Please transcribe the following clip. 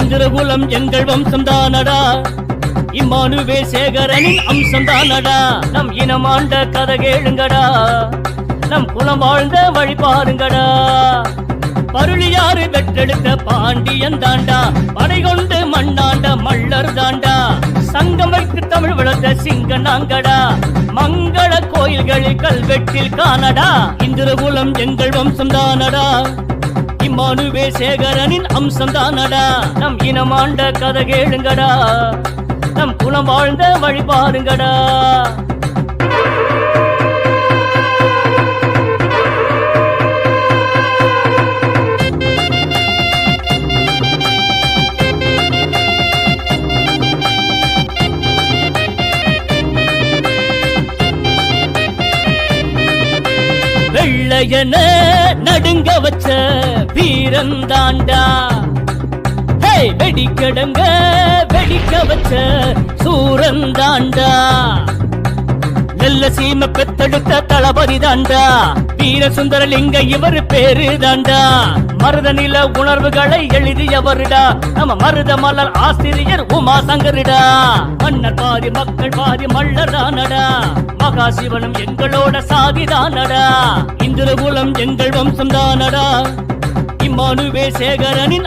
இந்திரகுலம் எங்கள் வம்சம் தானடா, இம்மானுவே சேகரனின் அம்சம் தானடா. நம் இனமாண்ட கதை கேளுங்கடா, நம் குலம் வாழ்ந்த வழி பாருங்கடா. பருளியாறு பெற்றெடுத்த பாண்டியன் தாண்டா, படை கொண்டு மண்ணாண்ட மல்லர் தாண்டா. சங்கம் வைத்து தமிழ் வளர்த்த சிங்க நாங்கடா, மங்கள கோயில்களில் கல்வெட்டில் காணடா. இந்திரகுலம் எங்கள் வம்சம் தானடா, இம்மானுவே சேகரனின் அம்சம் தானடா. நம் இனமாண்ட கதை கேளுங்கடா, நம் குலம் வாழ்ந்த வழி பாருங்கடா. வெள்ளையன நடுங்க வச்ச வீரந்தாண்டா, வெடிக்கடங்க வெடிக்க வச்ச சூரந்தாண்டா. நெல்ல சீம பெத்தெடுத்த தளபதி தாண்டா, வீர சுந்தரலிங்க இவர் பேரு தாண்டா. மருத நில உணர்வுகளை எழுதியவருடா, நம்ம மருத மலர் ஆசிரியர் உமா சங்கரிடா. மன்னர் பாதி மக்கள் பாதி மல்லர் தானடா, மகாசிவனும் எங்களோட சாதிதானடா. இந்திரகுலம் எங்கள் வம்சம் தானடா, இம்மானுவே சேகரனின்